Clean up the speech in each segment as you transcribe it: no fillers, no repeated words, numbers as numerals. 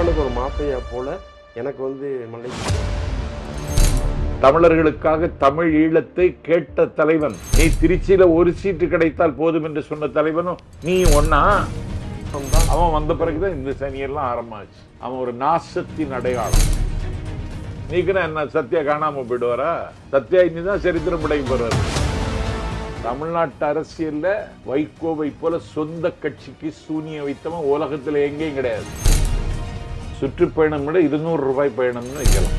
பிரபாகரனுக்கு ஒரு மாத்தையா போல எனக்கு மல்லை தமிழர்களுக்காக தமிழ் ஈழத்தை கேட்ட தலைவன். நீ திருச்சியில ஒரு சீட்டு கிடைத்தால் போதும் என்று சொன்ன தலைவனும் நீ ஒன்னா. அவன் வந்த பிறகுதான் இந்த சனியெல்லாம் ஆரம்பமாச்சு. அவன் ஒரு நாசத்தின் அடையாளம். நீக்குன்னா என்ன சத்யா காணாம போயிடுவாரா? சத்யா இன்னிதான் சரித்திரம் படைக்க போறாரு. தமிழ்நாட்டு அரசியல்ல வைகோவை போல சொந்த கட்சிக்கு சூனியம் வைத்தவன் உலகத்துல எங்கேயும் கிடையாது. சுற்றுப்பயணம் விட 200 ரூபாய் பயணம்னு வைக்கலாம்.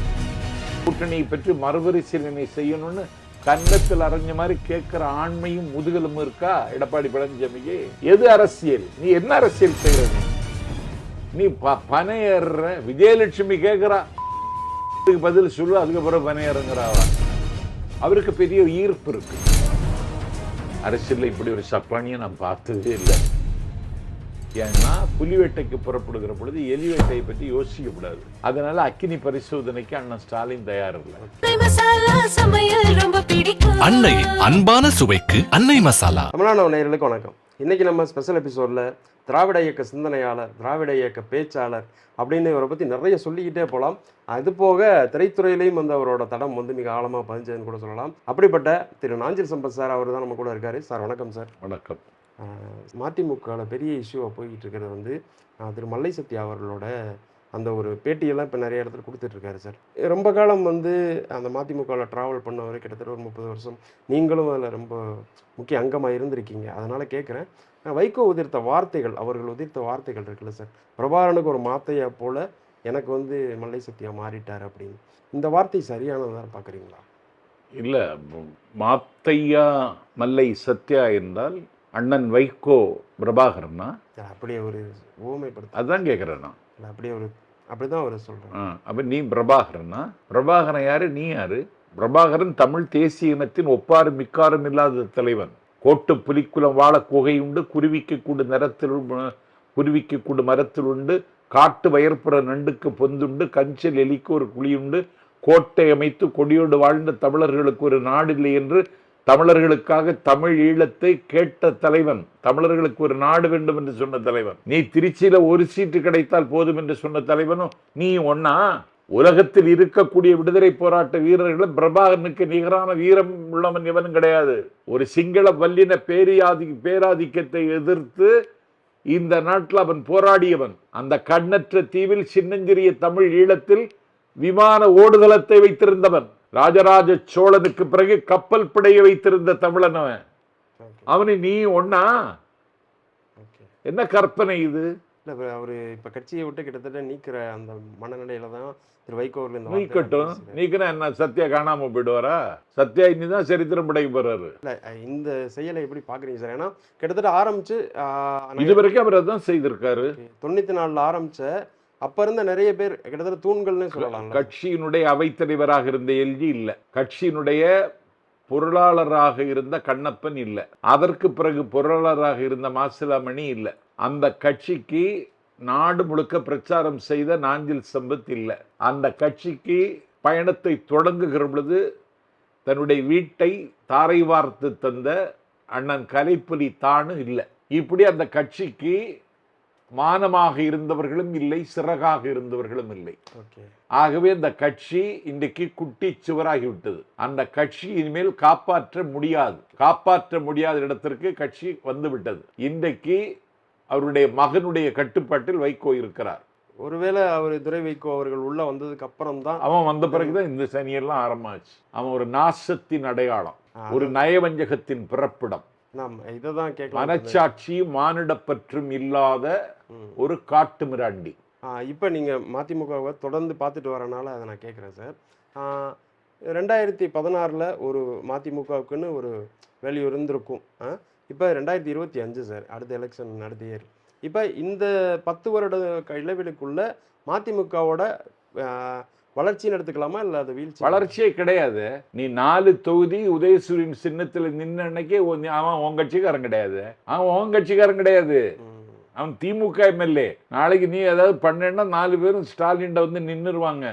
கூட்டணியை பற்றி மறுபரிசீலனை செய்யணும்னு கன்னத்தில் அரைஞ்ச மாதிரி கேட்கிற ஆண்மையும் முதுகலும் இருக்கா எடப்பாடி பழனிசாமிக்கு? எது அரசியல்? நீ என்ன அரசியல் செய்யற? நீ பனையேற விஜயலட்சுமி கேட்கிறா, பதில் சொல்லு, அதுக்கப்புறம் பனையேறுங்கிறாவா? அவருக்கு பெரிய ஈர்ப்பு இருக்கு. அரசியல்ல இப்படி ஒரு சப்பானியை நான் பார்த்ததே இல்லை. ஏன்னா புலிவேட்டைக்கு புறப்படுகிற பொழுது எலி வேட்டையை பற்றி யோசிக்கப்படாது. அதனால அக்கினி பரிசோதனைக்கு அண்ணன் ஸ்டாலின் தயார் இல்லை. அன்னையின் அன்பான சுவைக்கு அன்னை மசாலா. தமிழ்நாடு நேயர்களுக்கு வணக்கம். இன்னைக்கு நம்ம ஸ்பெஷல் எபிசோட்ல திராவிட இயக்க சிந்தனையாளர், திராவிட இயக்க பேச்சாளர் அப்படின்னு இவரை பற்றி நிறைய சொல்லிக்கிட்டே போகலாம். அது போக திரைத்துறையிலையும் அவரோட தடம் மிக ஆழமாக பதிஞ்சதுன்னு கூட சொல்லலாம். அப்படிப்பட்ட திரு நாஞ்சில் சம்பத் சார் அவர் தான் நம்ம கூட இருக்காரு. சார் வணக்கம். சார் வணக்கம். மதிமுகவில் பெரிய இஷ்யூவாக போய்கிட்டு இருக்கிறது திரு மல்லை சத்யா அவர்களோட அந்த ஒரு பேட்டியெல்லாம் இப்போ நிறைய இடத்துல கொடுத்துட்ருக்காரு. சார் ரொம்ப காலம் அந்த மதிமுகவில் ட்ராவல் பண்ணவர், கிட்டத்தட்ட ஒரு 30 வருஷம் நீங்களும் அதில் ரொம்ப முக்கிய அங்கமாக இருந்திருக்கீங்க. அதனால் கேட்குறேன், வைகோ உதிர்த்த வார்த்தைகள், அவர்கள் உதிர்த்த வார்த்தைகள் இருக்குல்ல சார், பிரபாகரனுக்கு ஒரு மாத்தையா போல் எனக்கு மல்லை சத்யா மாறிட்டார் அப்படின்னு, இந்த வார்த்தை சரியானதாக பார்க்குறீங்களா? இல்லை, மாத்தையா மல்லை சத்யா என்றால் அண்ணன் வைகோ பிரபாகரனா? அப்படியே ஒரு ஊமைப்படுத்த அதான் கேட்குறேன் நான். அப்படியே ஒரு அப்படிதான் அவர் சொல்கிறேன். அப்போ நீ பிரபாகரனா? பிரபாகரன் யாரு, நீ யாரு? பிரபாகரன் தமிழ் தேசிய இனத்தின் ஒப்பாரும் மிக்காரும் இல்லாத தலைவன். கோட்டு புலிக்குலம் வாழ குகை உண்டு, குருவிக்கு கூடு மரத்தில் உண்டு, காட்டு வயற்புற நண்டுக்கு பொந்துண்டு, கஞ்சல் எலிக்கு ஒரு குழியுண்டு, கோட்டை அமைத்து கொடியோடு வாழ்ந்த தமிழர்களுக்கு ஒரு நாடில்லை என்று தமிழர்களுக்காக தமிழ் ஈழத்தை கேட்ட தலைவன். தமிழர்களுக்கு ஒரு நாடு வேண்டும் என்று சொன்ன தலைவன். நீ திருச்சியில ஒரு சீட்டு கிடைத்தால் போதும் என்று சொன்ன தலைவனும் நீ ஒன்னா. உலகத்தில் இருக்கக்கூடிய விடுதலை போராட்ட வீரர்கள் பிரபாகரனுக்கு நிகரான வீரம் உள்ளவன் எவனும் கிடையாது. ஒரு சிங்கள வல்லின பேராதிக்கத்தை எதிர்த்து இந்த நாட்டில் அவன் போராடியவன். அந்த கண்ணற்ற தீவில் சின்னஞ்சிறிய தமிழ் ஈழத்தில் விமான ஓடுதளத்தை வைத்திருந்தவன். ராஜராஜ சோழனுக்கு பிறகு கப்பல் படைய வைத்திருந்த தமிழன் அவனை நீ ஒன்னா. என்ன கற்பனை இது? இல்லை, அவரு இப்ப கட்சியை விட்டு கிட்டத்தட்ட நீக்கிற அந்த மனநிலையில தான் திரு வைகோ நீக்கட்டும். நீக்கினா என்ன சத்யா காணாம போயிடுவாரா? சத்யா இன்னிதான் சரித்திரம் படைக்க போறாரு. இல்ல, இந்த செயலை எப்படி பாக்குறீங்க சார்? ஏன்னா கிட்டத்தட்ட ஆரம்பிச்சு இதுவரைக்கும் அவர் அதான் செய்திருக்காரு. 94 ஆரம்பிச்ச அப்ப இருந்த நிறைய பேர் கிட்டத்தட்ட தூண்கள்னு சொல்லலாம். கட்சியினுடைய அவைத்தலைவராக இருந்த எல்ஜி இல்ல, கட்சியினுடைய பொருளாளராக இருந்த கண்ணப்பன் இல்ல, அதற்கு பிறகு பொருளாளராக இருந்த மாசிலாமணி இல்ல, அந்த கட்சிக்கு நாடு முழுக்க பிரச்சாரம் செய்த நாஞ்சில் சம்பத் இல்ல, அந்த கட்சிக்கு பயணத்தை தொடங்குகிற பொழுது தன்னுடைய வீட்டை தாரை வார்த்து தந்த அண்ணன் கலைப்புலி தானு இல்லை. இப்படி அந்த கட்சிக்கு மானமாக இருந்தவர்களும் இல்லை, சிறகாக இருந்தவர்களும் இல்லை. ஆகவே அந்த கட்சி இன்றைக்கு குட்டி சுவராகிவிட்டது. அந்த கட்சி இனிமேல் காப்பாற்ற முடியாத இடத்திற்கு கட்சி வந்துவிட்டது. இன்றைக்கு அவருடைய மகனுடைய கட்டுப்பாட்டில் வைகோ இருக்கிறார். ஒருவேளை அவர் துரை வைகோ அவர்கள் உள்ள வந்ததுக்கு அப்புறம் தான், அவன் வந்த பிறகுதான் இந்த சனியெல்லாம் ஆரம்பமாச்சு. அவன் ஒரு நாசத்தின் அடையாளம், ஒரு நயவஞ்சகத்தின் பிறப்பிடம், மனச்சாட்சியும் மானிடப்பற்றும் இல்லாத ஒரு காட்டு மிராண்டி. இப்போ நீங்கள் மதிமுகவை தொடர்ந்து பார்த்துட்டு வரனால அதை நான் கேட்குறேன் சார். 2016 ஒரு மதிமுகவுக்குன்னு ஒரு வேல்யூ இருந்திருக்கும். இப்போ 2025 சார், அடுத்த எலெக்ஷன் நடத்தி ஏறி இப்போ இந்த 10 வருட இடைவெளிக்குள்ள மதிமுகவோட வளர்ச்சின்னு எடுத்துக்கலாமா? இல்லை அது வீழ்ச்சி? வளர்ச்சியே கிடையாது. நீ 4 தொகுதி உதயசூரியன் சின்னத்தில் நின்ன அன்னைக்கே அவன் உன் கட்சிக்காரன் கிடையாது. அவன் திமுக எம்எல்ஏ. நாளைக்கு நீ ஏதாவது பண்ணா 4 பேரும் ஸ்டாலின் நின்னுருவாங்க.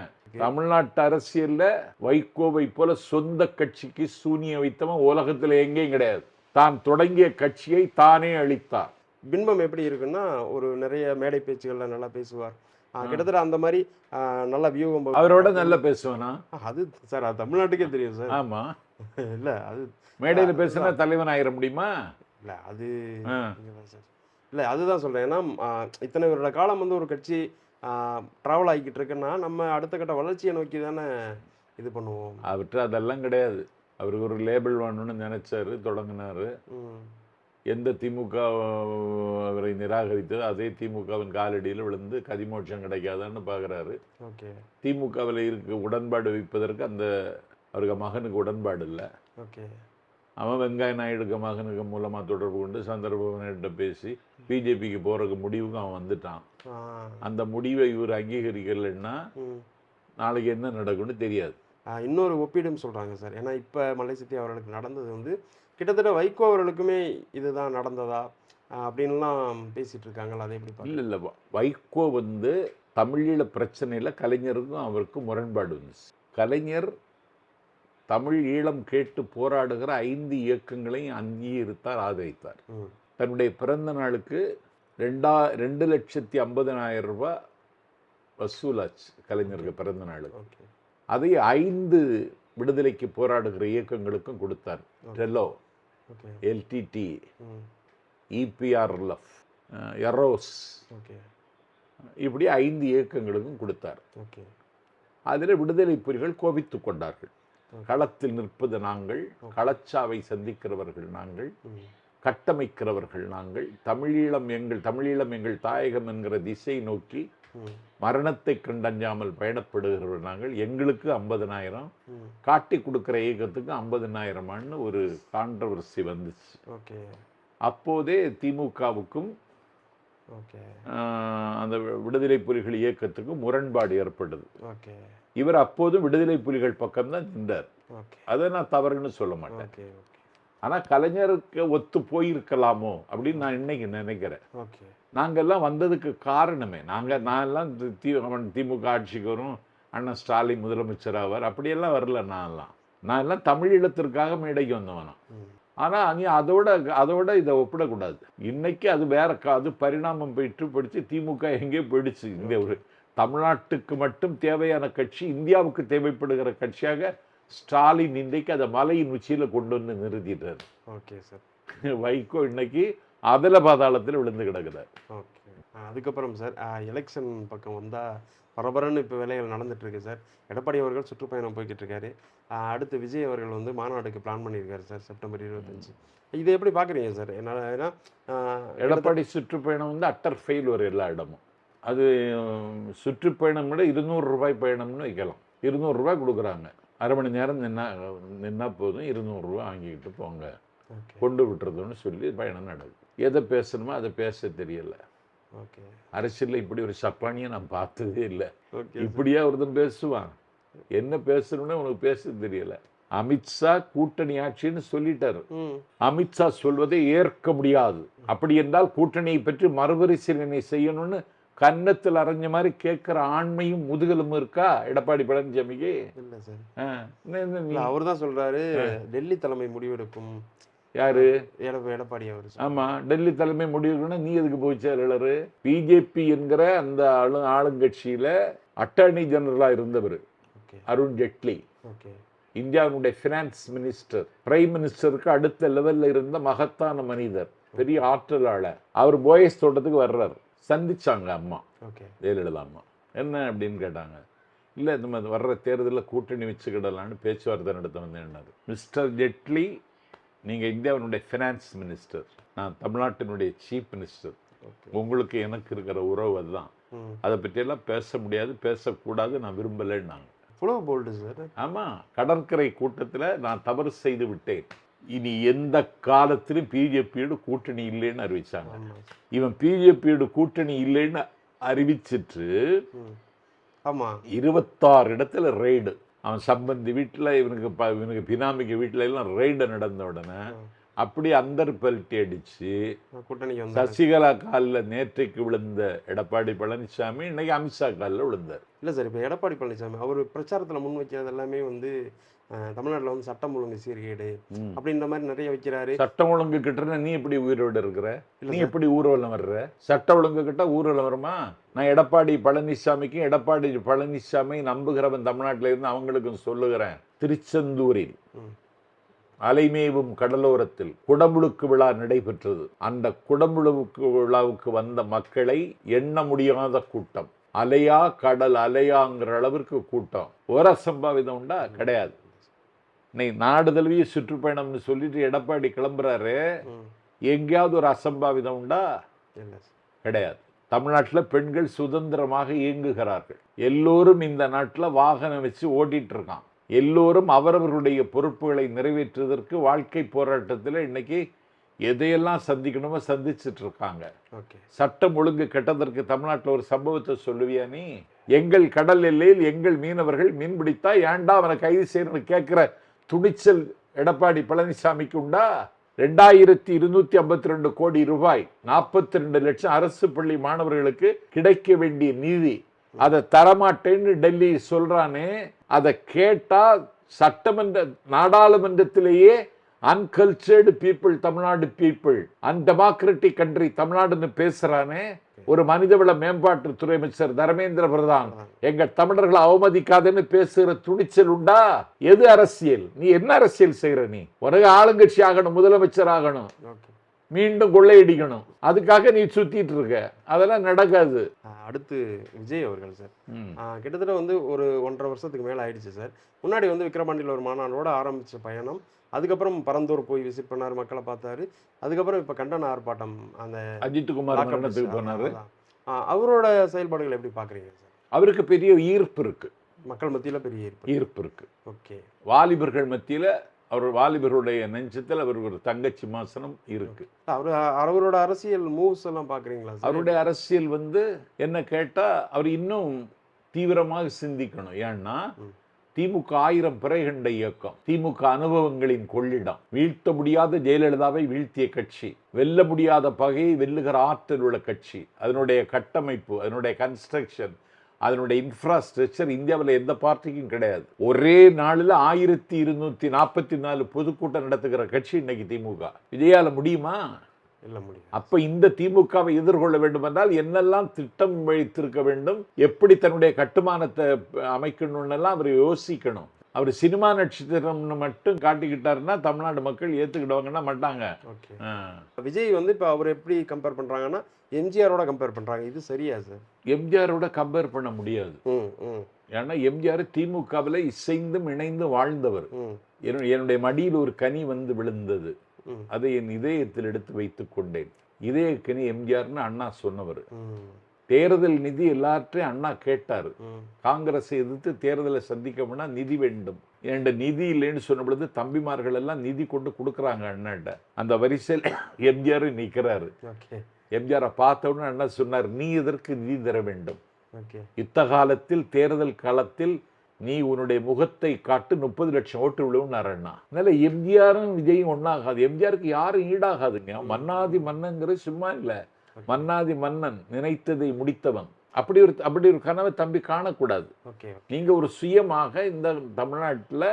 தமிழ்நாட்டு அரசியல்ல வைகோவை போல சொந்த கட்சிக்கு சூனியம் வைத்தவன் உலகத்துல எங்கேயும் கிடையாது. தான் தொடங்கிய கட்சியை தானே அளித்தார். பின்பம் எப்படி இருக்குன்னா, ஒரு நிறைய மேடை பேச்சுகள்ல நல்லா பேசுவார், கிட்டத்தட்ட அந்த மாதிரி நல்ல வியூகம் அவரோட நல்லா பேசுவானா? அது சார் அது தமிழ்நாட்டுக்கே தெரியும் சார். ஆமா, இல்லை அது மேடையில் பேசினா தலைவன் ஆயிட முடியுமா? இல்லை அது சார் இல்லை அதுதான் சொல்கிறேன். ஏன்னா இத்தனை வருட காலம் வந்து ஒரு கட்சி ட்ராவல் ஆகிக்கிட்டு இருக்குன்னா நம்ம அடுத்த கட்ட வளர்ச்சியை நோக்கி தானே இது பண்ணுவோம். அவர்கிட்ட அதெல்லாம் கிடையாது. அவருக்கு ஒரு லேபிள் வேணும்னு நினைச்சாரு, தொடங்கினாரு. எந்த திமுக அவரை நிராகரித்தது அதே திமுகவின் காலடியில் விழுந்து கதிமோட்சம் கிடைக்காதான்னு பார்க்குறாரு. ஓகே. திமுகவில் இருக்க உடன்பாடு வைப்பதற்கு அவருக்கு மகனுக்கு உடன்பாடு இல்லை. ஓகே. அவன் வெங்காய நாயுடுக்கு மகனுக்கு மூலமாக தொடர்பு கொண்டு சந்திரபாபுகிட்ட பேசி பிஜேபிக்கு போகிறக்கு முடிவுக்கு அவன் வந்துட்டான். அந்த முடிவை இவர் அங்கீகரிக்கலைன்னா நாளைக்கு என்ன நடக்கும்னு தெரியாது. இன்னொரு ஒப்பீடும் சொல்கிறாங்க சார். ஏன்னா இப்போ மல்லைசக்தி அவர்களுக்கு நடந்தது வந்து கிட்டத்தட்ட வைகோ அவர்களுக்குமே இதுதான் நடந்ததா அப்படின்லாம் பேசிகிட்டு இருக்காங்களா? அதை எப்படி? இல்லை இல்லை, வைகோ வந்து தமிழீழ பிரச்சனையில் கலைஞருக்கும் அவருக்கும் முரண்பாடு வந்துச்சு. கலைஞர் தமிழ் ஈழம் கேட்டு போராடுகிற 5 இயக்கங்களையும் அங்கீகரித்தார், ஆதரித்தார். தன்னுடைய பிறந்த நாளுக்கு 2,50,000 ரூபாய் வசூலாச்சு கலைஞருக்கு பிறந்த நாளுக்கு. அதை 5 விடுதலைக்கு போராடுகிற இயக்கங்களுக்கும் கொடுத்தார். டெலோ, எல்டிடி, இபிஆர்எல்எஃப், எரோஸ், இப்படி 5 இயக்கங்களுக்கும் கொடுத்தார். அதில் விடுதலை புலிகள் கோபித்து கொண்டார்கள். களத்தில் நிற்பது நாங்கள், களச்சாவை சந்திக்கிறவர்கள் நாங்கள், கட்டமைக்கிறவர்கள் நாங்கள், தமிழீழம் எங்கள் தாயகம் என்கிற திசை நோக்கி மரணத்தை கண்டஞ்சாமல் பயணப்படுகிறவர்கள் நாங்கள், எங்களுக்கு 50,000, காட்டி கொடுக்குற இயக்கத்துக்கு 50,000 ஒரு கான்ட்ரவர்சி வந்துச்சு. அப்போதே திமுகவுக்கும் அந்த விடுதலை புலிகள் இயக்கத்துக்கும் முரண்பாடு ஏற்பட்டது. இவர் அப்போது விடுதலை புலிகள் பக்கம்தான் நின்றார். அதை நான் தவறுன்னு சொல்ல மாட்டேன். ஆனால் கலைஞருக்கு ஒத்து போயிருக்கலாமோ அப்படின்னு நான் இன்னைக்கு நினைக்கிறேன். நாங்கள்லாம் வந்ததுக்கு காரணமே நான் எல்லாம் திமுக ஆட்சிக்கு வரும், அண்ணன் ஸ்டாலின் முதலமைச்சர் ஆவார், அப்படியெல்லாம் வரல. நான் எல்லாம் தமிழீழத்திற்காக மேடைக்கு வந்தவனா. ஆனால் நீ அதோட இதை ஒப்பிடக்கூடாது. இன்னைக்கு அது வேற அது பரிணாமம் படித்து திமுக எங்கேயோ போயிடுச்சு. இந்த ஒரு தமிழ்நாட்டுக்கு மட்டும் தேவையான கட்சி, இந்தியாவுக்கு தேவைப்படுகிற கட்சியாக ஸ்டாலின் இன்றைக்கு அதை மலையின் உச்சியில் கொண்டு வந்து நிறுத்திட்டார். Okay sir. வைகோ இன்னைக்கு அதில் பாதாளத்தில் விழுந்து கிடக்குறார். ஓகே. அதுக்கப்புறம் சார் எலெக்ஷன் பக்கம் வந்தால் பரபரன்னு இப்போ வேலைகள் நடந்துட்டுருக்கு சார். எடப்பாடி அவர்கள் சுற்றுப்பயணம் போய்கிட்டு இருக்காரு. அடுத்து விஜய் அவர்கள் வந்து மாநாடுக்கு பிளான் பண்ணியிருக்காரு சார், செப்டம்பர் 25. இதை எப்படி பார்க்குறீங்க சார்? ஏன்னா எடப்பாடி சுற்றுப்பயணம் வந்து அட்டர் ஃபெயில் ஒரு எல்லா இடமும். அது சுற்றுப்பயணம் விட 200 ரூபாய் பயணம்னு வைக்கலாம். 200 ரூபாய் கொடுக்குறாங்க, அரை மணி நேரம் நின்னா போதும், 200 ரூபா வாங்கிக்கிட்டு போங்க, கொண்டு விட்டுறதுன்னு சொல்லி பயணம் நடக்குது. எதை பேசணுமோ அதை பேச தெரியல. அரசியலில் இப்படி ஒரு சப்பானியை நான் பார்த்ததே இல்லை. இப்படியா ஒருத்தன் பேசுவான்? என்ன பேசணும்னு உனக்கு பேச தெரியல. அமித்ஷா கூட்டணி ஆட்சின்னு சொல்லிட்டாரு. அமித்ஷா சொல்வதை ஏற்க முடியாது. அப்படி என்றால் கூட்டணியை பற்றி மறுபரிசீலனை செய்யணும்னு கன்னத்தில் அரைஞ்ச மாதிரி கேட்கிற ஆண்மையும் முதுகலும் இருக்கா எடப்பாடி பழனிசாமிக்கு? இல்லை சார், அவர் தான் சொல்றாரு டெல்லி தலைமை முடிவெடுக்கும். யாரு? எடப்பாடி அவர். ஆமா, டெல்லி தலைமை முடிவெடுக்கணும். நீ எதுக்கு போய் செயலாளர்? பிஜேபி என்கிற அந்த ஆளுங்கட்சியில அட்டார்னி ஜெனரலா இருந்தவர் அருண் ஜெட்லி, இந்தியாவுடைய பினான்ஸ் மினிஸ்டர், பிரைம் மினிஸ்டருக்கு அடுத்த லெவல்ல இருந்த மகத்தான மனிதர், பெரிய ஆற்றலாளர். அவர் போயஸ் தோட்டத்துக்கு வர்றாரு. சந்திச்சாங்க அம்மா, ஜெயலலிதா அம்மா. என்ன அப்படின்னு கேட்டாங்க. இல்லை, நம்ம வர்ற தேர்தலில் கூட்டணி வச்சுக்கிடலான்னு பேச்சுவார்த்தை நடத்த வந்தேன்னாரு. மிஸ்டர் ஜெட்லி, நீங்கள் இந்தியாவினுடைய ஃபினான்ஸ் மினிஸ்டர், நான் தமிழ்நாட்டினுடைய சீஃப் மினிஸ்டர், உங்களுக்கு எனக்கு இருக்கிற உறவு அதுதான். அதை பற்றியெல்லாம் பேச முடியாது, பேசக்கூடாது, நான் விரும்பலைன்னாங்க. ஆமாம், கடற்கரை கூட்டத்தில் நான் தவறு செய்து விட்டேன், இனி எந்த காலத்திலும் பிஜேபியோட கூட்டணி இல்லைன்னு அறிவிச்சாங்க. இவன் பிஜேபியோட கூட்டணி இல்லைன்னு அறிவிச்சிட்டு 26 இடத்துல ரெய்டு. அவன் சம்பந்தி வீட்டில், இவனுக்கு பினாமிக்கு வீட்டில எல்லாம் ரெய்டு நடந்த உடனே அப்படி அந்தர் பெல்ட்டி அடிச்சு கூட்டணிக்கு வந்து சசிகலா காலில் நேற்றைக்கு விழுந்த எடப்பாடி பழனிசாமி இன்னைக்கு அமித்ஷா காலில் விழுந்தார். இல்லை சார், இப்போ எடப்பாடி பழனிசாமி அவர் பிரச்சாரத்தில் முன் வைக்கிறது எல்லாமே வந்து தமிழ்நாட்டில் வந்து சட்டம் ஒழுங்கு சீர்கேடு அப்படின்ற மாதிரி நிறைய வைக்கிறாரு. சட்டம் ஒழுங்கு கிட்ட நீ எப்படி உயிரோடு இருக்கிற? இல்ல நீ சார். எப்படி ஊர்வலம் வர்ற? சட்ட ஒழுங்கு கிட்ட ஊர்வலம் வருமா? நான் எடப்பாடி பழனிசாமிக்கும் எடப்பாடி பழனிசாமி நம்புகிறவன் தமிழ்நாட்டில் இருந்து அவங்களுக்கும் சொல்லுகிறேன். திருச்செந்தூரில் ம். அலைமேவும் கடலோரத்தில் குடமுழுக்கு விழா நடைபெற்றது. அந்த குடமுழுக்கு விழாவுக்கு வந்த மக்களை எண்ண முடியாத கூட்டம். அலையா கடல் அலையாங்கிற அளவிற்கு கூட்டம். ஒரு அசம்பாவிதம் உண்டா? கிடையாது. இன்னைக்கு நாடு தழுவிய சுற்றுப்பயணம்னு சொல்லிட்டு எடப்பாடி கிளம்புறாரு. எங்கேயாவது ஒரு அசம்பாவிதம் உண்டா? இல்லை சார். கிடையாது. தமிழ்நாட்டில் பெண்கள் சுதந்திரமாக இயங்குகிறார்கள். எல்லோரும் இந்த நாட்டில் வாகனம் வச்சு ஓட்டிட்டு இருக்கான். எல்லோரும் அவரவர்களுடைய பொறுப்புகளை நிறைவேற்றுவதற்கு வாழ்க்கை போராட்டத்தில் இன்னைக்கு எதையெல்லாம் சந்திக்கணுமோ சந்திச்சுட்டு இருக்காங்க. ஓகே. சட்டம் ஒழுங்கு கெட்டதற்கு தமிழ்நாட்டில் ஒரு சம்பவத்தை சொல்லுவியா நீ? எங்கள் கடல் எல்லையில் எங்கள் மீனவர்கள் மீன் பிடித்தா ஏன்டா அவனை கைது செய்யணும்னு கேட்கிற துணிச்சல் எடப்பாடி பழனிசாமிக்கு உண்டா? 2252 கோடி ரூபாய் 42 லட்சம் அரசு பள்ளி மாணவர்களுக்கு கிடைக்க வேண்டிய நீதி அதை தரமாட்டேன்னு டெல்லி சொல்றானே, அதை கேட்டா சட்டமன்ற நாடாளுமன்றத்திலேயே uncultured people Tamil Nadu people, undemocratic country தமிழ்நாடுன்னு பேசுறானே ஒரு மனிதவள மேம்பாட்டு துறை அமைச்சர் தர்மேந்திர பிரதான் எங்க தமிழர்களை அவமதிக்காதுன்னு பேசுகிற துணிச்சல் உண்டா? எது அரசியல்? நீ என்ன அரசியல் செய்யற? நீ உனக்கு ஆளுங்கட்சி ஆகணும், முதலமைச்சர் ஆகணும், மீண்டும் கொள்ளையடிக்கணும், அதுக்காக நீ சுத்திட்டு இருக்க. அதெல்லாம் நடக்காது. அடுத்து விஜய் அவர்கள் சார், கிட்டத்தட்ட வந்து ஒரு 1.5 வருஷத்துக்கு மேலே ஆயிடுச்சு சார். முன்னாடி வந்து விக்கிரவாண்டியில் ஒரு மாநாடோட ஆரம்பித்த பயணம், அதுக்கப்புறம் பரந்தூர் போய் விசிட் பண்ணார், மக்களை பார்த்தாரு. அதுக்கப்புறம் இப்போ கண்டன ஆர்ப்பாட்டம் அந்த அஜித் குமார் மரணத்துக்கு போனாரு. அவரோட செயல்பாடுகள் எப்படி பார்க்குறீங்க சார்? அவருக்கு பெரிய ஈர்ப்பு இருக்கு, மக்கள் மத்தியில் பெரிய ஈர்ப்பு இருக்கு. ஓகே. வாலிபர்கள் மத்தியில் அவர் வாலிபருடைய நெஞ்சத்தில் அவர் ஒரு தங்க சிம்மாசனம் இருக்கு. அவரோட அரசியல் மூவ்ஸ் எல்லாம் பார்க்குறீங்களா? அவருடைய அரசியல் வந்து என்ன கேட்டால் அவர் இன்னும் தீவிரமாக சிந்திக்கணும். ஏன்னா திமுக 1000 பிறை கண்ட இயக்கம், திமுக அனுபவங்களின் கொள்ளிடம், வீழ்த்த முடியாத ஜெயலலிதாவை வீழ்த்திய கட்சி, வெல்ல முடியாத பகையை வெல்லுகிற ஆற்றல் உள்ள கட்சி. அதனுடைய கட்டமைப்பு, அதனுடைய கன்ஸ்ட்ரக்ஷன், அதனுடைய இன்ஃப்ராஸ்ட்ரக்சர் இந்தியாவில் எந்த பார்ட்டிக்கும் கிடையாது. ஒரே நாளில் 1244 பொதுக்கூட்டம் நடத்துகிற கட்சி இன்னைக்கு திமுக. விஜயால முடியுமா? இல்லை, முடியும். அப்ப இந்த திமுகவை எதிர்கொள்ள வேண்டும் என்றால் என்னெல்லாம் திட்டம் வைத்திருக்க வேண்டும், எப்படி தன்னுடைய கட்டுமானத்தை அமைக்கணும்னு அவர் யோசிக்கணும். அவர் சினிமா நட்சத்திரம்னு மட்டும் காட்டிக்கிட்டாருன்னா தமிழ்நாடு மக்கள் ஏத்துக்கிடுவாங்கன்னா மாட்டாங்க. விஜய் வந்து இப்போ அவர் எப்படி கம்பேர் பண்றாங்கன்னா எம்ஜிஆரோட கம்பேர் பண்றாங்க. இது சரியா சார்? எம்ஜிஆரோட கம்பேர் பண்ண முடியாது. ஏன்னா எம்ஜிஆர் திமுகவில் இசைந்தும் இணைந்து வாழ்ந்தவர். என்னுடைய மடியில் ஒரு கனி வந்து விழுந்தது, அதை என் இதயத்தில் எடுத்து வைத்துக் கொண்டேன். இதய கனி எம்ஜிஆர்னு அண்ணா சொன்னவர். தேர்தல் நிதி எல்லாற்றையும் அண்ணா கேட்டாரு. காங்கிரஸை எதிர்த்து தேர்தலை சந்திக்கணும்னா நிதி வேண்டும். என்கிட்ட நிதி இல்லைன்னு சொன்ன பொழுது தம்பிமார்கள் எல்லாம் நிதி கொண்டு கொடுக்குறாங்க அண்ணாட்ட. அந்த வரிசையில் எம்ஜிஆர் நிற்கிறாரு. எம்ஜிஆரை பார்த்தவுடனே அண்ணா சொன்னார், நீ எதற்கு நிதி தர வேண்டும்? யுத்த காலத்தில் தேர்தல் காலத்தில் நீ உன்னுடைய முகத்தை காட்டு 30 லட்சம் ஓட்டு விழுவுனார் அண்ணா. அதனால எம்ஜிஆரும் விஜயும் ஒன்னாகாது. எம்ஜிஆருக்கு யாரும் ஈடாகாதுங்க. மன்னாதி மன்னங்கிறது சும்மா இல்லை, மன்னாதி மன்னன் நினைத்ததை முடித்தவன். அப்படி ஒரு கனவை தம்பி காணக்கூடாது. நீங்க ஒரு சுயமாக இந்த தமிழ்நாட்டில்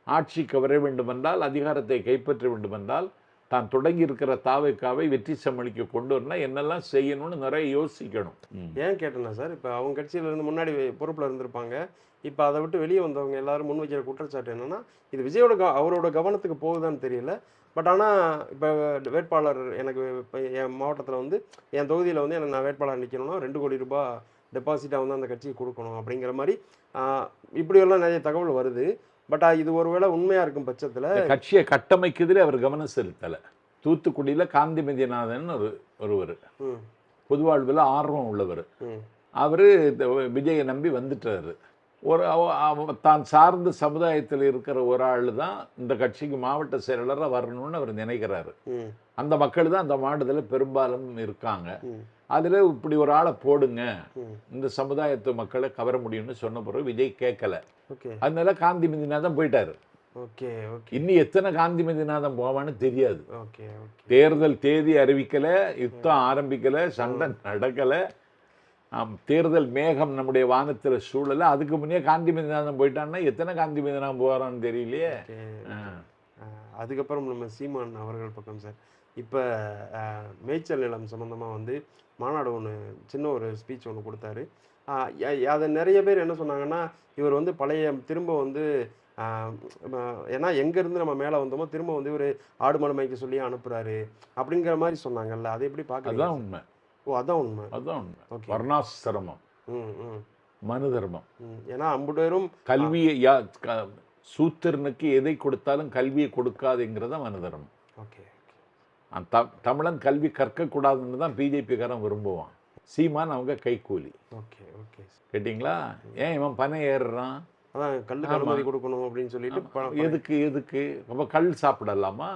ஆட்சிக்கு வர வேண்டுமென்றால், அதிகாரத்தை கைப்பற்ற வேண்டுமென்றால், தான் தொடங்கி இருக்கிற தாவைக்காவை வெற்றி சமாளிக்க கொண்டு வரணும், என்னெல்லாம் செய்யணும்னு நிறைய யோசிக்கணும். ஏன் கேட்டேன்னா சார், இப்போ அவங்க கட்சியில இருந்து முன்னாடி பொறுப்பில் இருந்திருப்பாங்க, இப்போ அதை விட்டு வெளியே வந்தவங்க எல்லாரும் முன்வைக்கிற குற்றச்சாட்டு என்னன்னா, இது விஜயோட அவரோட கவனத்துக்கு போகுதான்னு தெரியல. பட் ஆனால் இப்போ வேட்பாளர் எனக்கு இப்போ என் மாவட்டத்தில் வந்து என் தொகுதியில் வந்து எனக்கு நான் வேட்பாளர் நிற்கணும்னா 2 கோடி ரூபாய் டெபாசிட்டாக வந்து அந்த கட்சிக்கு கொடுக்கணும் அப்படிங்கிற மாதிரி இப்படியெல்லாம் நிறைய தகவல் வருது. பட் இது ஒருவேளை உண்மையாக இருக்கும் பட்சத்தில் கட்சியை கட்டமைக்கிறதுல அவர் கவனம் செலுத்தலை. தூத்துக்குடியில் காந்தி மெதிநாதன் ஒருவர் பொதுவாழ்வில் ஆர்வம் உள்ளவர். அவர் விஜயை நம்பி வந்துட்டாரு. தான் சார்ந்த சமுதாயத்தில் இருக்கிற ஒரு ஆள் தான் இந்த கட்சிக்கு மாவட்ட செயலாளராக வரணும்னு அவர் நினைக்கிறாரு. அந்த மக்கள் தான் அந்த மாவட்டத்தில் பெரும்பாலும் இருக்காங்க. அதில் இப்படி ஒரு ஆளை போடுங்க, இந்த சமுதாயத்து மக்களை கவர முடியும்னு சொன்ன பிறகு விஜய் கேட்கல. அதனால காந்தி மெதிநாதன் போயிட்டாரு. ஓகே ஓகே இன்னும் எத்தனை காந்தி மதிநாதம் போவான்னு தெரியாது. ஓகே ஓகே தேர்தல் தேதி அறிவிக்கல, யுத்தம் ஆரம்பிக்கல, சண்டை நடக்கல, தேர்தல் மேகம் நம்முடைய வானத்தில் சூழல. அதுக்கு முன்னே காந்தி மதிநாதம் போயிட்டான்னா எத்தனை காந்தி மதிநாதம் போகிறான்னு தெரியலையே. ஓகே. அதுக்கப்புறம் நம்ம சீமான் அவர்கள் பக்கம் சார், இப்போ மேய்ச்சல் நிலம் சம்மந்தமாக வந்து மாநாடு ஒன்று சின்ன ஒரு ஸ்பீச் ஒன்று கொடுத்தாரு. அதை நிறைய பேர் என்ன சொன்னாங்கன்னா, இவர் வந்து பழைய திரும்ப வந்து ஏன்னா எங்கேருந்து நம்ம மேலே வந்தோமோ திரும்ப வந்து இவர் ஆடு மாடு மேய்க்க சொல்லி அனுப்புகிறாரு அப்படிங்கிற மாதிரி சொன்னாங்கல்ல, அதை எப்படி பார்க்குறீங்க? அதுதான் உண்மை. ஓ, அதான் உண்மை. அதுதான் உண்மை. ஓகே. வர்ணாசிரமம், ம் ம் மனு தர்மம். ஏன்னா அம்புடரும் கல்வியை சூத்திரனுக்கு எதை கொடுத்தாலும் கல்வியை கொடுக்காதுங்கிறத மனு தர்மம். ஓகே. தமிழன் கல்வி கற்கக்கூடாதுன்னு தான் பிஜேபிக்காரன் விரும்புவான். சீமான் அவங்க கைக்கூலி. Okay okay. கேட்டிங்களா? ஏன் இவன் பனை ஏறுறான்? அதான் கல்லுக்கு அனுமதி கொடுக்கணும் அப்படின்னு சொல்லிட்டு எதுக்கு அப்போ கல் சாப்பிடலாமா?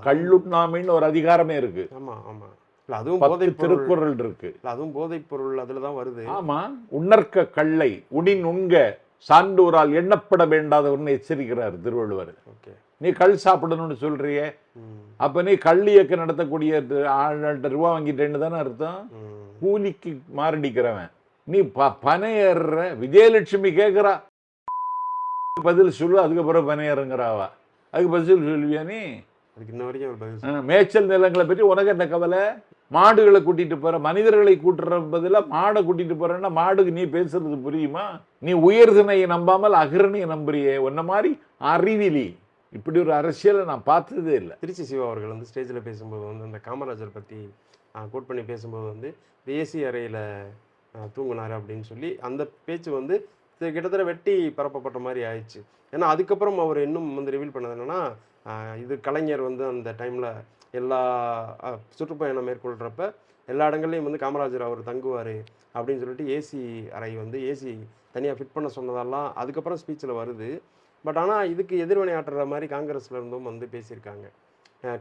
கல்லுண்ணாமைன்னு ஒரு அதிகாரமே இருக்கு. ஆமா ஆமா. இல்ல அதுவும் 10 போதைப் பொருள். திருக்குறள் இருக்கு. இல்ல அதுவும் போதைப் பொருள் அதுல தான் வருது. ஆமா. உணர்க்க கல்லை உடின் உண்க சான்றோரால் எண்ணப்பட வேண்டாதவர்னு எச்சரிக்கிறார் திருவள்ளுவர். ஓகே. நீ கல் சாப்பிடணும்னு சொல்றியே, அப்ப நீ கல் இயக்கம் நடத்தக்கூடிய ஆள்கிட்ட ரூபா வாங்கிட்டேன்னு தானே அர்த்தம். கூலிக்கு மாரடிக்கிறவன் நீ பனை ஏறுற. விஜயலட்சுமி கேட்கிறா, பதில் சொல்லு. அதுக்கப்புறம் பனை ஏறுங்கிறாவா? அதுக்கு பதில் சொல்லுவியா நீ? அதுக்கு இன்ன வரைக்கும் ஒரு பதில். மேய்ச்சல் நிலங்களை பற்றி உனக்கு என்ன கவலை? மாடுகளை கூட்டிட்டு போற, மனிதர்களை கூட்டுற பதிலாக மாடை கூட்டிட்டு போறேன்னா மாடுக்கு நீ பேசுறது புரியுமா? நீ உயர்தினையை நம்பாமல் அகிரணையை நம்புறியே. உன்ன மாதிரி அறிவிலி. இப்படி ஒரு அரசியலை நான் பார்த்ததே இல்லை. திருச்சி சிவா அவர்கள் வந்து ஸ்டேஜில் பேசும்போது வந்து அந்த காமராஜர் பற்றி கோட் பண்ணி பேசும்போது வந்து ஏசி அறையில் தூங்கினார் அப்படின்னு சொல்லி அந்த பேச்சு வந்து கிட்டத்தட்ட வெட்டி பரப்பப்பட்ட மாதிரி ஆயிடுச்சு. ஏன்னா அதுக்கப்புறம் அவர் இன்னும் வந்து ரிவீல் பண்ணது என்னன்னா, இது கலைஞர் வந்து அந்த டைமில் எல்லா சுற்றுப்பயணம் மேற்கொள்கிறப்ப எல்லா இடங்கள்லையும் வந்து காமராஜர் அவர் தங்குவார் அப்படின்னு சொல்லிட்டு ஏசி அறை வந்து ஏசி தனியாக ஃபிட் பண்ண சொன்னதெல்லாம் அதுக்கப்புறம் ஸ்பீச்சில் வருது. பட் ஆனால் இதுக்கு எதிர்வினையாற்றுற மாதிரி காங்கிரஸ்ல இருந்தும் வந்து பேசியிருக்காங்க,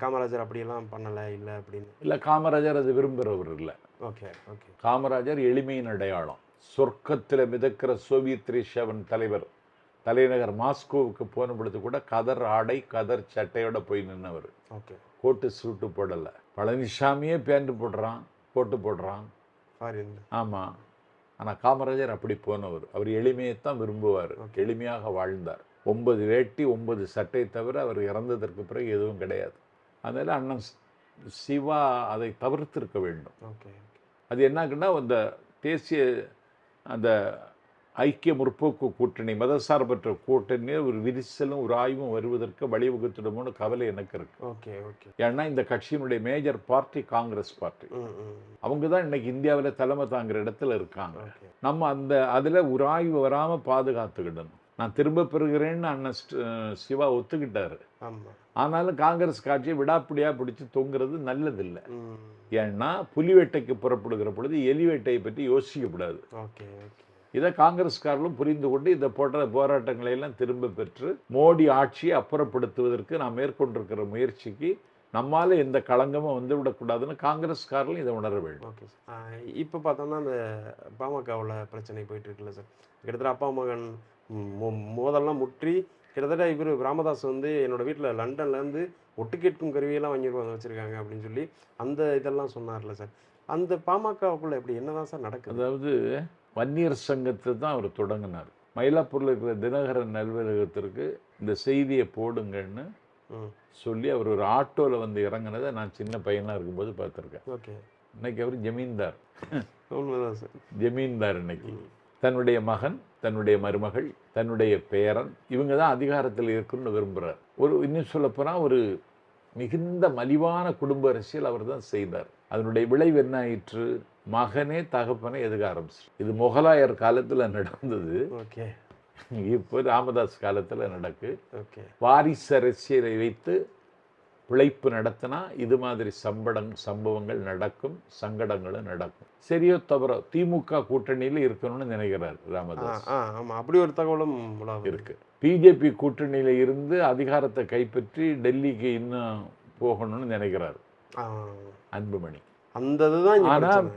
காமராஜர் அப்படியெல்லாம் பண்ணலை இல்லை அப்படின்னு. இல்லை, காமராஜர் அது விரும்புகிறவர் இல்லை. Okay okay. காமராஜர் எளிமையின் அடையாளம். சொர்க்கத்தில் மிதக்கிற சோவியத் ரஷ்யாவின் தலைவர் தலைநகர் மாஸ்கோவுக்கு போன பொழுது கூட கதர் ஆடை கதர் சட்டையோட போய் நின்றவர். ஓகே. கோட்டு சூட்டு போடலை. பழனிசாமியே பேண்ட் போடுறான், கோட்டு போடுறான். ஆமாம். ஆனால் காமராஜர் அப்படி போனவர். அவர் எளிமையைத்தான் விரும்புவார். எளிமையாக வாழ்ந்தார். 9 வேட்டி 9 சட்டை தவிர அவர் இறந்ததற்கு பிறகு எதுவும் கிடையாது. அதனால் அண்ணன் சிவா அதை தவிர்த்திருக்க வேண்டும். ஓகே. அது என்னாக்குன்னா அந்த தேசிய அந்த ஐக்கிய முற்போக்கு கூட்டணி மதசார்பற்ற கூட்டணி ஒரு விரிசலும் ஒரு ஆய்வும் வருவதற்கு வழிவகுத்துடுமோன்னு கவலை எனக்கு இருக்கு. Okay okay. ஏன்னா இந்த கட்சியினுடைய மேஜர் பார்ட்டி காங்கிரஸ் பார்ட்டி. அவங்க தான் இன்னைக்கு இந்தியாவில் தலைமை தாங்குற இடத்துல இருக்காங்க. நம்ம அந்த அதில் ஒரு ஆய்வு வராமல் பாதுகாத்துக்கிடணும். நான் திரும்ப பெறுகிறேன்னு அண்ணன் சிவா ஒத்துக்கிட்டாரு. ஆனாலும் காங்கிரஸ் காட்சியை விடாப்பிடியாக பிடிச்சி தொங்குறது நல்லதில்லை. ஏன்னா புலி வேட்டைக்கு புறப்படுகிற பொழுது எலி வேட்டையை பற்றி யோசிக்கக்கூடாது. இதை காங்கிரஸ்காரர்களும் புரிந்து கொண்டு இந்த போராட்டங்களை எல்லாம் திரும்ப பெற்று மோடி ஆட்சியை அப்புறப்படுத்துவதற்கு நாம் மேற்கொண்டிருக்கிற முயற்சிக்கு நம்மால் எந்த களங்கமும் வந்து விடக்கூடாதுன்னு காங்கிரஸ்காரர்களும் இதை உணர வேண்டும். Okay sir. இப்போ பார்த்தோம்னா அந்த பாமகவில் பிரச்சனை போயிட்டு இருக்குல்ல சார், கிட்டத்தட்ட அப்பா மகன் மோதல்லாம் முற்றி கிட்டத்தட்ட இவர் ராமதாஸ் வந்து என்னோட வீட்டில் லண்டன்லேருந்து ஒட்டு கேட்கும் கருவியெல்லாம் வாங்கி வச்சுருக்காங்க அப்படின்னு சொல்லி அந்த இதெல்லாம் சொன்னார்ல சார். அந்த பாமகவுக்குள்ள எப்படி என்னதான் சார் நடக்குது? அதாவது வன்னியர் சங்கத்தை தான் அவர் தொடங்கினார். மயிலாப்பூரில் இருக்கிற தினகரன் அலுவலகத்திற்கு இந்த செய்தியை போடுங்கன்னு சொல்லி அவர் ஒரு ஆட்டோவில் வந்து இறங்கினதை நான் சின்ன பையனாக இருக்கும்போது பார்த்துருக்கேன். ஓகே. இன்னைக்கு அவர் ஜமீன்தார். உண்மைதான் சார், ஜமீன்தார். இன்னைக்கு தன்னுடைய மகன், தன்னுடைய மருமகள், தன்னுடைய பேரன் இவங்க தான் அதிகாரத்தில் இருக்குன்னு விரும்புகிறார். இன்னும் சொல்லப்போனால் ஒரு மிகுந்த மலிவான குடும்ப அரசியல் அவர் தான் செய்தார். அதனுடைய விளைவு என்ன ஆயிற்று? மகனே தகப்பனை எதுக்க ஆரம்பிச்சு. இது முகலாயர் காலத்தில் நடந்தது. ஓகே. இப்போ ராமதாஸ் காலத்தில் நடக்கு. ஓகே. வாரிசு அரசியலை வைத்து பிழைப்பு நடத்தினா இது மாதிரி சம்பவங்கள் நடக்கும், சங்கடங்களும் நடக்கும். சரியோ தவிர திமுக கூட்டணியில் இருக்கணும்னு நினைக்கிறார் ராமதாஸ். அப்படி ஒரு தகவலும் இருக்கு. பிஜேபி கூட்டணியில இருந்து அதிகாரத்தை கைப்பற்றி டெல்லிக்கு இன்னும் போகணும்னு நினைக்கிறார் அன்புமணி. அந்த இதுதான். ஆனால்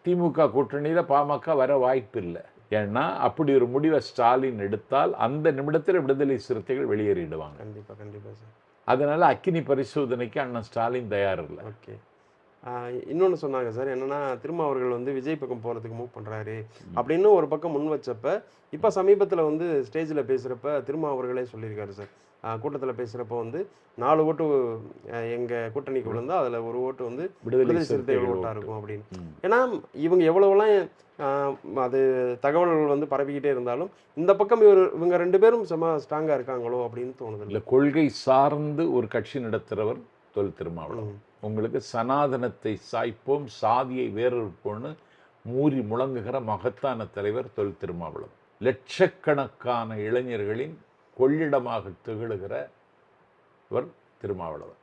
திமுக கூட்டணியில் பாமக வர வாய்ப்பு இல்லை. ஏன்னா அப்படி ஒரு முடிவை ஸ்டாலின் எடுத்தால் அந்த நிமிடத்தில் விடுதலை சிறுத்தைகள் வெளியேறிடுவாங்க. கண்டிப்பாக கண்டிப்பாக சார். அதனால அக்கினி பரிசோதனைக்கு அண்ணன் ஸ்டாலின் தயார் இல்லை. ஓகே. இன்னொன்று சொன்னாங்க சார், என்னன்னா திரும்ப அவர்கள் வந்து விஜய் பக்கம் போகிறதுக்கு மூவ் பண்ணுறாரு அப்படின்னு ஒரு பக்கம் முன் வச்சப்ப, இப்போ சமீபத்தில் வந்து ஸ்டேஜில் பேசுகிறப்ப திரும்ப அவர்களே சொல்லியிருக்காரு சார். கூட்டத்தில் பேசுகிறப்ப வந்து 4 ஓட்டு எங்கள் கூட்டணிக்கு விழுந்தா அதில் ஒரு ஓட்டு வந்து விடுதலை சிறுத்தைகள் ஓட்டாக இருக்கும் அப்படின்னு. ஏன்னா இவங்க எவ்வளோலாம் அது தகவல்கள் வந்து பரப்பிக்கிட்டே இருந்தாலும் இந்த பக்கம் இவங்க 2 பேரும் செம்ம ஸ்ட்ராங்காக இருக்காங்களோ அப்படின்னு தோணுது. இல்லை, கொள்கை சார்ந்து ஒரு கட்சி நடத்துகிறவர் தொல் திருமாவளவன். உங்களுக்கு சனாதனத்தை சாய்ப்போம், சாதியை வேறொருப்போன்னு மூறி முழங்குகிற மகத்தான தலைவர் தொல் திருமாவளவன். லட்சக்கணக்கான இளைஞர்களின் கொள்ளிடமாக திகழுகிறவர் திருமாவளவன்.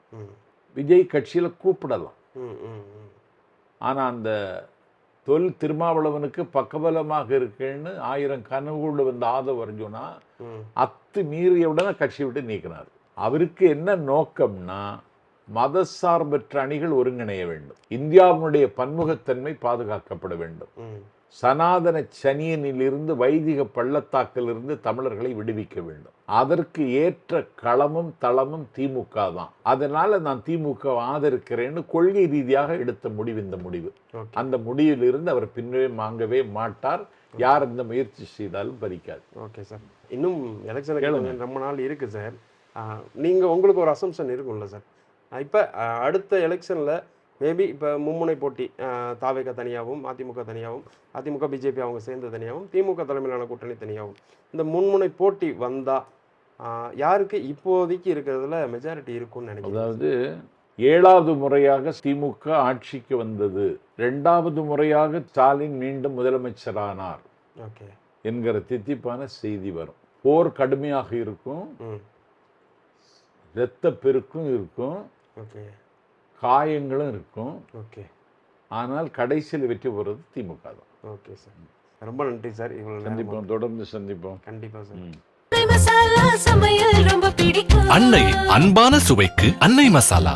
விஜய் கட்சியில் கூப்பிடலாம், ஆனால் அந்த தொல் திருமாவளவனுக்கு பக்கபலமாக இருக்குன்னு 1000 கனவுகள் வந்து ஆதவ அர்ஜுனா அத்து மீறியவுடனே கட்சி விட்டு நீக்கினார். அவருக்கு என்ன நோக்கம்னா மதசார்பற்ற அணிகள் ஒருங்கிணைய வேண்டும், இந்தியாவினுடைய பன்முகத்தன்மை பாதுகாக்கப்பட வேண்டும், சனாதன சனியனிலிருந்து வைதிக பள்ளத்தாக்கிலிருந்து தமிழர்களை விடுவிக்க வேண்டும். அதற்கு ஏற்ற களமும் தளமும் திமுக தான். அதனால நான் திமுக ஆதரிக்கிறேன்னு கொள்கை ரீதியாக எடுத்த முடிவு இந்த முடிவு. அந்த முடிவிலிருந்து அவர் பின்னே வாங்கவே மாட்டார். யார் இந்த முயற்சி செய்தாலும் பறிக்காது. Okay sir. இன்னும் எலெக்ஷனுக்கு ரொம்ப நாள் இருக்கு சார். நீங்கள் உங்களுக்கு ஒரு அசம்ஷன் இருக்கும்ல சார், இப்போ அடுத்த எலெக்ஷனில் மேபி இப்போ மும்முனை போட்டி தாவேக தனியாகவும் அதிமுக தனியாகவும், அதிமுக பிஜேபி அவங்க சேர்ந்து தனியாகவும், திமுக தலைமையிலான கூட்டணி தனியாகவும், இந்த முன்முனை போட்டி வந்தால் யாருக்கு இப்போதைக்கு இருக்கிறதுல மெஜாரிட்டி இருக்கும்னு நினைக்கிறேன்? அதாவது 7வது முறையாக திமுக ஆட்சிக்கு வந்தது, 2வது முறையாக ஸ்டாலின் மீண்டும் முதலமைச்சரானார் ஓகே என்கிற தித்திப்பான செய்தி வரும். போர் கடுமையாக இருக்கும், இரத்த பெருக்கும் இருக்கும், ஓகே காயங்களும் இருக்கும். ஓகே. ஆனால் கடைசியில் வெற்றி போகிறது திமுக தான். ஓகே சார், ரொம்ப நன்றி சார். இவ்வளோ சந்திப்போம், தொடர்ந்து சந்திப்போம். கண்டிப்பாக சார். அன்னை அன்பான சுவைக்கு அன்னை மசாலா.